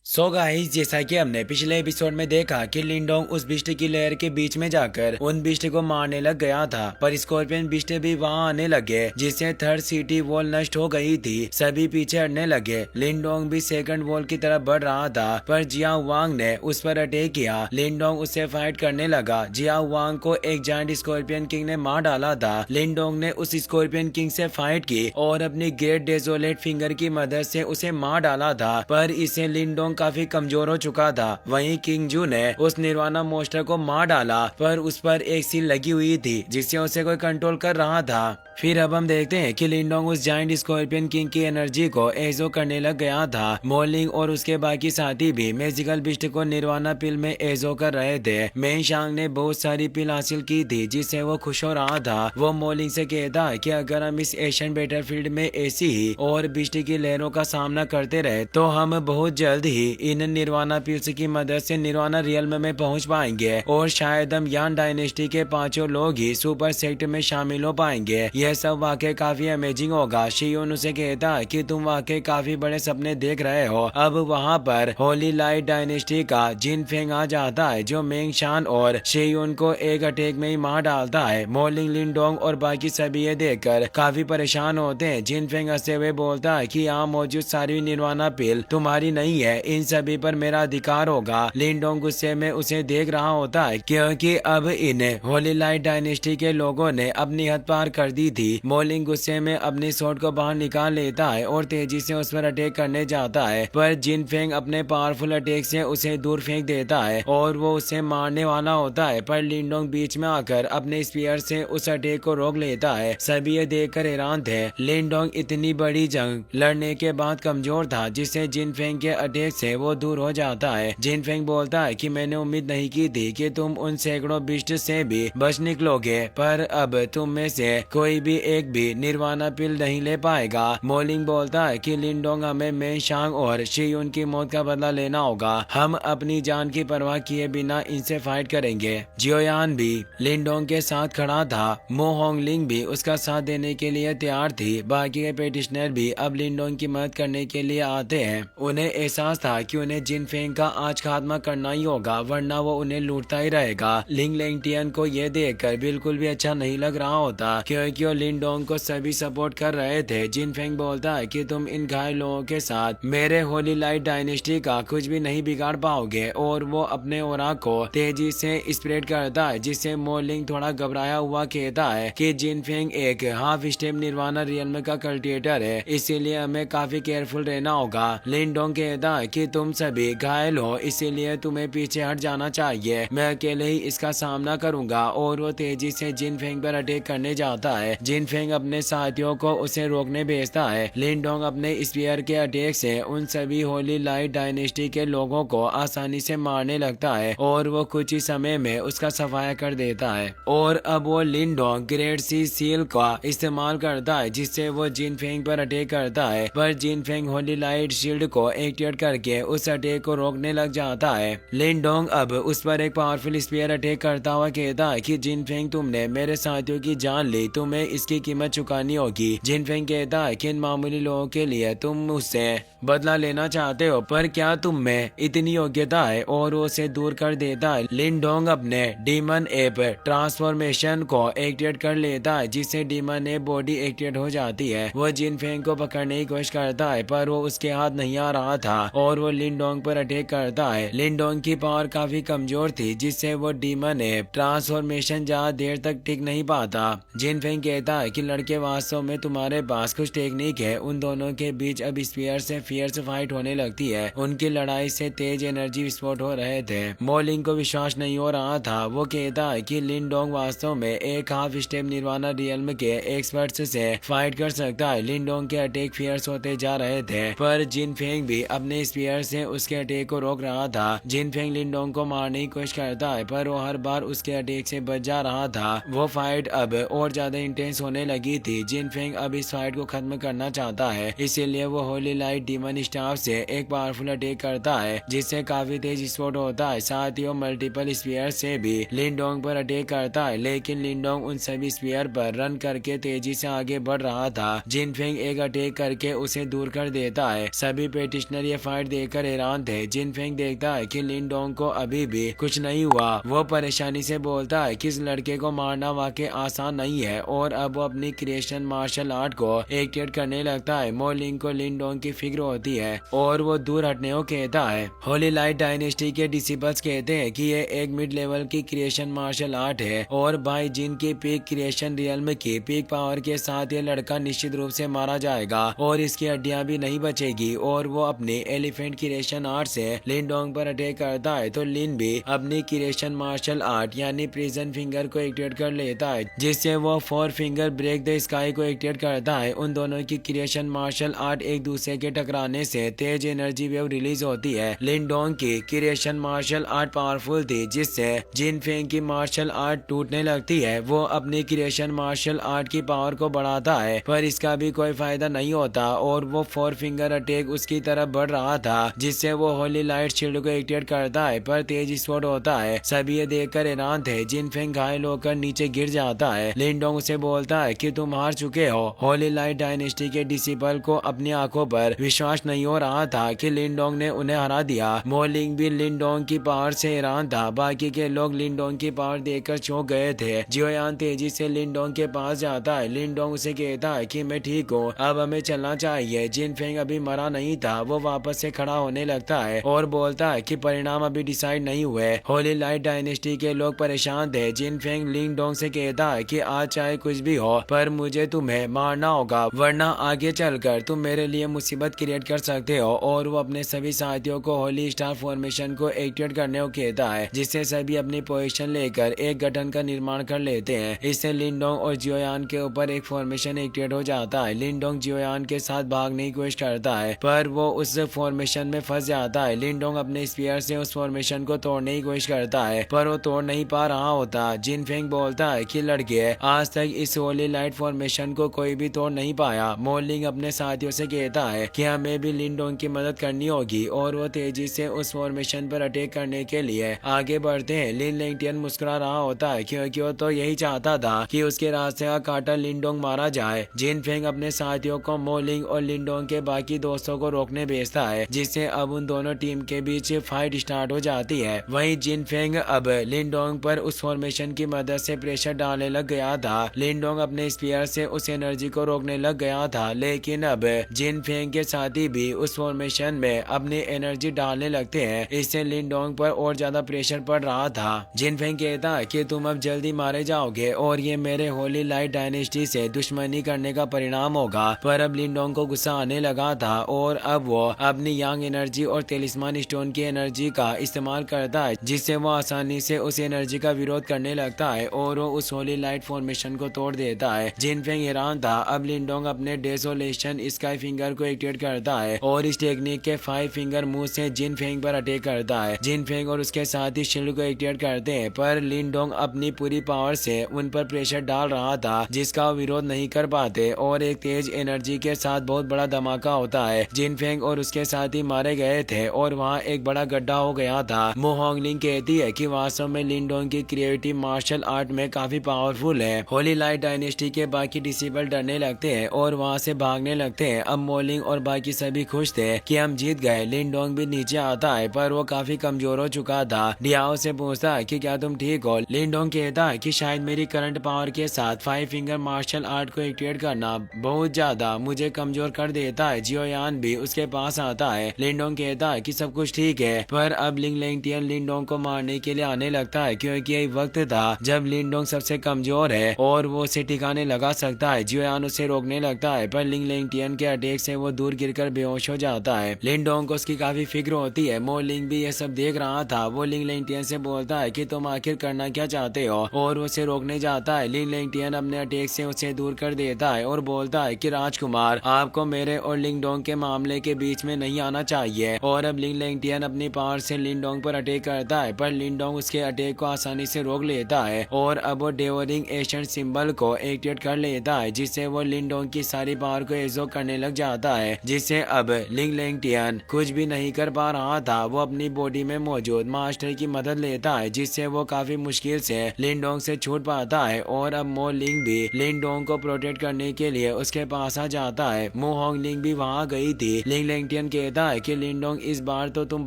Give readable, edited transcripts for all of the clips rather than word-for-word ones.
So guys, जैसा कि हमने पिछले एपिसोड में देखा कि लिंडोंग उस बिस्ट की लेयर के बीच में जाकर उन बिस्ट को मारने लग गया था, पर स्कॉर्पियन बिस्ट भी वहां आने लगे, जिससे थर्ड सिटी वॉल नष्ट हो गई थी। सभी पीछे हटने लगे। लिंडोंग भी सेकंड वॉल की तरफ बढ़ रहा था, पर जियाओ वांग ने उस पर अटैक किया। लिंडोंग उससे फाइट करने लगा। जियाओ वांग को एक जायंट स्कॉर्पियन किंग ने मार डाला था। लिंडोंग ने उस स्कॉर्पियन किंग से फाइट की और अपनी ग्रेट डेजोलेट फिंगर की मदद से उसे मार डाला था, पर इसे लिंडोंग काफी कमजोर हो चुका था। वहीं किंग जू ने उस निर्वाणा मोस्टर को मार डाला, पर उस पर एक सील लगी हुई थी जिससे उसे कोई कंट्रोल कर रहा था। फिर अब हम देखते हैं कि लिंडोंग उस जायंट स्कॉर्पियन किंग की एनर्जी को एजो करने लग गया था। मोलिंग और उसके बाकी साथी भी मैजिकल बिस्ट को निर्वाणा पिल में एजो कर रहे थे। मेन शांग ने बहुत सारी पिल हासिल की थी, जिससे वो खुश हो रहा था। वो मोलिंग से कहता है कि अगर हम इस एशियन बैटलफील्ड में ऐसी ही और बिस्ट की लहरों का सामना करते रहे तो हम बहुत जल्द ही इन निर्वाणा पिल्स की मदद से निर्वाणा रियल्म में पहुंच पाएंगे, और शायद हम यान डायनेस्टी के 5 लोग ही सुपर सेक्ट में शामिल हो पाएंगे। यह सब वाकई काफी अमेजिंग होगा। शियोन उसे कहता है कि तुम वाकई काफी बड़े सपने देख रहे हो। अब वहाँ पर होली लाइट डायनेस्टी का जिन फेंग आ जाता है, जो मेंग शान और शियोन को एक अटैक में ही मार डालता है। मोलिंग, लिंडोंग और बाकी सभी ये देखकर काफी परेशान होते हैं। जिन फेंग हंसते हुए बोलता है कि यहाँ मौजूद सारी निर्वाणा पिल तुम्हारी नहीं है, इन सभी पर मेरा अधिकार होगा। लिंडोंग गुस्से में उसे देख रहा होता है, क्योंकि अब इन होली लाइट डायनेस्टी के लोगों ने अपनी हद पार कर दी थी। मोलिंग गुस्से में अपनी स्वॉर्ड को बाहर निकाल लेता है और तेजी से उस पर अटैक करने जाता है, पर जिन फेंग अपने पावरफुल अटैक से उसे दूर फेंक देता है और वो उसे मारने वाला होता है, पर लिंडोंग बीच में आकर अपने स्पीयर से उस अटैक को रोक लेता है। सभी ये देखकर हैरान थे। लिंडोंग इतनी बड़ी जंग लड़ने के बाद कमजोर था, जिससे जिन फेंग के अटैक से वो दूर हो जाता है। जिन फेंग बोलता है कि मैंने उम्मीद नहीं की थी कि तुम उन सैकड़ों बिस्ट से भी बच निकलोगे, पर अब तुम में से कोई भी एक भी निर्वाणा पिल नहीं ले पाएगा। मोलिंग बोलता है कि लिंडोंग, हमें मेन शांग और शियुन की मौत का बदला लेना होगा। हम अपनी जान की परवाह किए बिना इनसे फाइट करेंगे। जियोयान भी लिंडोंग के साथ खड़ा था। मो होंगलिंग भी उसका साथ देने के लिए तैयार थी। बाकी के पेटिशनर भी अब लिंडोंग की मदद करने के लिए आते हैं। उन्हें एहसास था कि उन्हें जिन फेंग का आज खात्मा करना ही होगा, वरना वो उन्हें लूटता ही रहेगा। लिंग लेंगटियन को यह देखकर बिल्कुल भी अच्छा नहीं लग रहा होता, क्योंकि वो लिंडोंग को सभी सपोर्ट कर रहे थे। जिन फेंग बोलता है कि तुम इन घायल लोगों के साथ मेरे होली लाइट डायनेस्टी का कुछ भी नहीं बिगाड़ पाओगे, और वो अपने ओरा को तेजी से स्प्रेड करता है, जिससे मोलिंग थोड़ा घबराया हुआ कहता है कि जिन फेंग एक हाफ स्टेप निर्वाणा रियल्म का कल्टिवेटर है, इसीलिए हमें काफी केयरफुल रहना होगा। लिंडोंग कहता है कि तुम सभी घायल हो, इसीलिए तुम्हें पीछे हट जाना चाहिए। मैं अकेले ही इसका सामना करूंगा, और वो तेजी से जिन फेंग पर अटैक करने जाता है। जिन फेंग अपने साथियों को उसे रोकने भेजता है। लिंडोंग अपने स्पीयर के अटैक से उन सभी होली लाइट डायनेस्टी के लोगों को आसानी से मारने लगता है, और वो कुछ ही समय में उसका सफाया कर देता है। और अब वो लिंडोंग ग्रेट सी सील का इस्तेमाल करता है, जिससे वो जिन फेंग पर अटैक करता है, पर जिन फेंग होली लाइट शील्ड को एक्टिवेट करके उस अटैक को रोकने लग जाता है। लिंडोंग अब उस पर एक पावरफुल स्पीयर अटैक करता हुआ कहता है कि जिन फेंग, तुमने मेरे साथियों की जान ली, तुम्हें इसकी कीमत चुकानी होगी। जिन फेंग कहता है कि इन मामूली लोगों के लिए तुम मुझसे बदला लेना चाहते हो, पर क्या तुम में इतनी योग्यता है, और वो उसे दूर कर देता है। लिंडोंग अपने डीमन एप ट्रांसफॉर्मेशन को एक्टिवेट कर लेता है, जिससे डीमन एप बॉडी एक्टिवेट हो जाती है। वो जिन फेंग को पकड़ने की कोशिश करता है, पर वो उसके हाथ नहीं आ रहा था, और वो लिंडोंग पर अटैक करता है। लिंडोंग की पावर काफी कमजोर थी, जिससे वो डीमन एप ट्रांसफॉर्मेशन ज्यादा देर तक टिक नहीं पाता। जिन फेंग कहता है कि लड़के, वास्तव में तुम्हारे पास कुछ टेक्निक है। उन दोनों के बीच अब स्पीयर से फियर्स फाइट होने लगती है। उनकी लड़ाई से तेज एनर्जी विस्फोट हो रहे थे। मोलिंग को विश्वास नहीं हो रहा था। वो कहता है कि लिंडोंग वास्तव में एक हाफ स्टेप निर्वाणा रियल्म के एक्सपर्ट्स से फाइट कर सकता है। लिंडोंग के अटैक फियर्स होते जा रहे थे, पर जिन फेंग भी अपने स्पीयर से उसके अटैक को रोक रहा था। जिन फेंग लिंडोंग को मारने की कोशिश करता है, पर वो हर बार उसके अटैक से बच जा रहा था। वो फाइट अब और ज्यादा इंटेंस टेंस होने लगी थी। जिनफेंग अब इस फाइट को खत्म करना चाहता है, इसीलिए वो होली लाइट डीमन स्टाफ से एक पावरफुल अटैक करता है जिससे काफी तेज स्पोर्ट होता है। साथ ही वो मल्टीपल स्पीयर से भी लिनडोंग पर अटैक करता है, लेकिन लिनडोंग उन सभी स्पीयर पर रन करके तेजी से आगे बढ़ रहा था। जिनफेंग एक अटैक करके उसे दूर कर देता है। सभी पेटिशनर ये फाइट देखकर हैरान थे। जिनफेंग देखता है कि लिनडोंग को अभी भी कुछ नहीं हुआ। वो परेशानी से बोलता है कि इस लड़के को मारना वाकई आसान नहीं है और अब वो अपनी क्रिएशन मार्शल आर्ट को एक्टिवेट करने लगता है। मोलिंग को लिनडोंग की फिक्र होती है और वो दूर हटने को कहता है। होली लाइट डायनेस्टी के डिसिपल्स कहते हैं कि ये एक मिड लेवल की क्रिएशन मार्शल आर्ट है और भाई जिन की पीक क्रिएशन रियल्म की पीक पावर के साथ ये लड़का निश्चित रूप से मारा जाएगा और इसकी हड्डियां भी नहीं बचेगी। और वो अपनी एलिफेंट क्रिएशन आर्ट से लिनडोंग पर अटैक करता है तो लिन भी अपनी क्रिएशन मार्शल आर्ट यानी प्रिजन फिंगर को एक्टिवेट कर लेता है, जिससे वो 4 फिंगर ब्रेक द स्काई को एक्टिवेट करता है। उन दोनों की क्रिएशन मार्शल आर्ट एक दूसरे के टकराने से तेज एनर्जी वेव रिलीज होती है। लिनडोंग की क्रिएशन मार्शल आर्ट पावरफुल थी, जिससे जिनफेंग की मार्शल आर्ट टूटने लगती है। वो अपनी क्रिएशन मार्शल आर्ट की पावर को बढ़ाता है पर इसका भी कोई फायदा नहीं होता और वो 4 फिंगर अटैक उसकी तरफ बढ़ रहा था, जिससे वो होली लाइट शील्ड को एक्टिवेट करता है पर तेज स्पोर्ट होता है। सभी ये देखकर हैरान थे। जिनफेंग घायल होकर नीचे गिर जाता है। लिनडोंग उसे बोलता है कि तुम हार चुके हो। होली लाइट डायनेस्टी के डिसिपल को अपनी आंखों पर विश्वास नहीं हो रहा था कि लिनडोंग ने उन्हें हरा दिया। मोलिंग भी लिनडोंग की पावर से हैरान था। बाकी के लोग लिनडोंग की पावर देखकर चौंक गए थे। जियोयान तेजी से लिनडोंग के पास जाता है। लिनडोंग उसे कहता है कि मैं ठीक हूँ, अब हमें चलना चाहिए। जिनफेंग अभी मरा नहीं था। वो वापस से खड़ा होने लगता है और बोलता है कि परिणाम अभी डिसाइड नहीं हुए। होली लाइट डायनेस्टी के लोग परेशान थे। जिनफेंग लिनडोंग से कहता है कि आज चाहे कुछ भी हो पर मुझे तुम्हें मारना होगा, वरना आगे चलकर तुम मेरे लिए मुसीबत क्रिएट कर सकते हो। और वो अपने सभी साथियों को होली स्टार फॉर्मेशन को एक्टिवेट करने को कहता है, जिससे सभी अपनी पोजीशन लेकर एक गठन का निर्माण कर लेते हैं। इससे लिनडोंग और जियोयान के ऊपर एक फॉर्मेशन एक्टिवेट हो जाता है। लिनडोंग जियोयान के साथ भागने की कोशिश करता है पर वो उस फॉर्मेशन में फंस जाता है। लिनडोंग अपने स्पीयर से उस फॉर्मेशन को तोड़ने की कोशिश करता है पर वो तोड़ नहीं पा रहा होता। जिनफेंग बोलता है कि लड़के, आज तक इस होली लाइट फॉर्मेशन को कोई भी तोड़ नहीं पाया। मोलिंग अपने साथियों से कहता है कि हमें भी लिनडोंग की मदद करनी होगी और वो तेजी से उस फॉर्मेशन पर अटैक करने के लिए आगे बढ़ते हैं। लिन लैंगटियन मुस्कुरा रहा होता है क्योंकि वो तो यही चाहता था कि उसके रास्ते का काटा लिनडोंग मारा जाए। जिनफेंग अपने साथियों को मोलिंग और लिनडोंग के बाकी दोस्तों को रोकने भेजता है, जिससे अब उन दोनों टीम के बीच फाइट स्टार्ट हो जाती है। वहीं जिनफेंग अब लिनडोंग पर उस फॉर्मेशन की मदद से प्रेशर डालने लग गया था। लिनडोंग अपने स्पीयर से उस एनर्जी को रोकने लग गया था, लेकिन अब जिनफेंग के साथी भी उस फॉर्मेशन में अपनी एनर्जी डालने लगते हैं। इससे लिनडोंग पर और ज्यादा प्रेशर पड़ रहा था। जिनफेंग कहता है कि तुम अब जल्दी मारे जाओगे और ये मेरे होली लाइट डायनेस्टी से दुश्मनी करने का परिणाम होगा। पर अब लिनडोंग को गुस्सा आने लगा था और अब वो अपनी यांग एनर्जी और तेलिस्मान स्टोन की एनर्जी का इस्तेमाल करता है, जिससे वो आसानी से उस एनर्जी का विरोध करने लगता है और वो उस होली लाइट फॉर्मेशन को तोड़ देता है। जिनफेंग हैरान था। अब लिनडोंग अपने डेसोलेशन स्काई फिंगर को एक्टिवेट करता है और इस टेक्निक के 5 फिंगर मुंह से जिनफेंग पर अटैक करता है। जिनफेंग और उसके साथ ही शील्ड को एक्टिवेट करते हैं पर लिनडोंग अपनी पूरी पावर से उन पर प्रेशर डाल रहा था, जिसका विरोध नहीं कर पाते और एक तेज एनर्जी के साथ बहुत बड़ा धमाका होता है। जिनफेंग और उसके साथी मारे गए थे और वहाँ एक बड़ा गड्ढा हो गया था। मोहोंगलिंग कहती है कि वास्तव में लिनडोंग की क्रिएटिव मार्शल आर्ट में काफी पावरफुल है। होली लाइट डायनेस्टी के बाकी डिसिबल डरने लगते हैं और वहाँ से भागने लगते हैं। अब मोलिंग और बाकी सभी खुश थे कि हम जीत गए। लिनडोंग भी नीचे आता है पर वो काफी कमजोर हो चुका था। डियाओ से पूछता है कि क्या तुम ठीक हो। लिनडोंग कहता है कि शायद मेरी करंट पावर के साथ 5 फिंगर मार्शल आर्ट को एक्टिवेट करना बहुत ज्यादा मुझे कमजोर कर देता है। जियोयान भी उसके पास आता है। लिनडोंग कहता है कि सब कुछ ठीक है पर अब लिंग लैंगटियन लिनडोंग को मारने के लिए आने लगता है क्योंकि यही वक्त था जब लिनडोंग सबसे कमजोर है और वो उसे ठिकाने लगा सकता है। जियोयान उसे रोकने लगता है पर लिंग लैंगटियन के अटैक से वो दूर गिरकर बेहोश हो जाता है। लिनडोंग को उसकी काफी फिक्र होती है। मोलिंग भी ये सब देख रहा था। वो लिंग लैंगटियन से बोलता है कि तुम आखिर करना क्या चाहते हो और उसे रोकने जाता है। लिंग लैंगटियन अपने अटैक से उसे दूर कर देता है और बोलता है कि राजकुमार, आपको मेरे और लिंगडोंग के मामले के बीच में नहीं आना चाहिए। और अब लिंग लैंगटियन अपनी पावर से लिनडोंग पर अटैक करता है पर लिनडोंग उसके अटैक को आसानी से रोक लेता है और अब वो डेवरिंग एशियन सिंबल को एक्टिवेट कर लेता है, जिससे वो लिंडोंग की सारी पावर को एब्जॉर्ब करने लग जाता है, जिससे अब लिंग लैंगटियन कुछ भी नहीं कर पा रहा था। वो अपनी बॉडी में मौजूद मास्टर की मदद लेता है, जिससे वो काफी मुश्किल से लिंडोंग से छूट पाता है। और अब मो लिंग भी लिंडोंग को प्रोटेक्ट करने के लिए उसके पास आ जाता है। मो होंग लिंग भी वहाँ गई थी। लिंग लैंगटियन कहता है कि लिंडोंग, इस बार तो तुम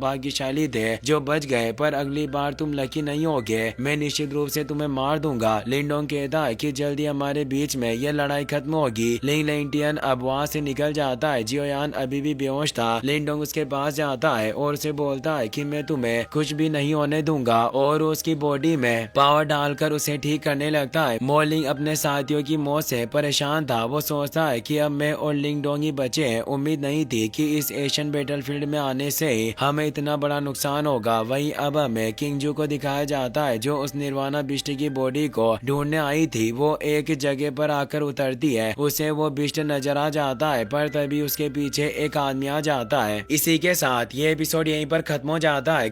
भाग्यशाली थे जो बच गए, पर अगली बार तुम लकी नहीं होगे, मैं निश्चित रूप से तुम्हें मार दूंगा। लिंडोंग कहता है कि जल्दी हमारे बीच में यह लड़ाई खत्म होगी। लिंग लैंगटियन अब वहाँ से निकल जाता है। जियोयान अभी भी बेहोश था। लिंडोंग उसके पास जाता है और उसे बोलता है कि मैं तुम्हें कुछ भी नहीं होने दूंगा, और उसकी बॉडी में पावर डालकर उसे ठीक करने लगता है। मो लिंग अपने साथियों की मौत से परेशान था। वो सोचता है कि अब मैं और लिंगडोंग ही बचे हैं। उम्मीद नहीं थी कि इस एशियन बैटलफील्ड में आने से ही हमें इतना बड़ा नुकसान होगा। वहीं अब हमें किंगजू को दिखाया जाता है, जो उस निर्वाणा बिस्ट की बॉडी को ढूंढने आई थी। वो एक जगह पर आकर उतरती है। उसे वो बिस्ट नजर आ जाता है, पर तभी उसके पीछे एक आदमी आ जाता है। इसी के साथ ये एपिसोड यहीं पर खत्म हो जाता है।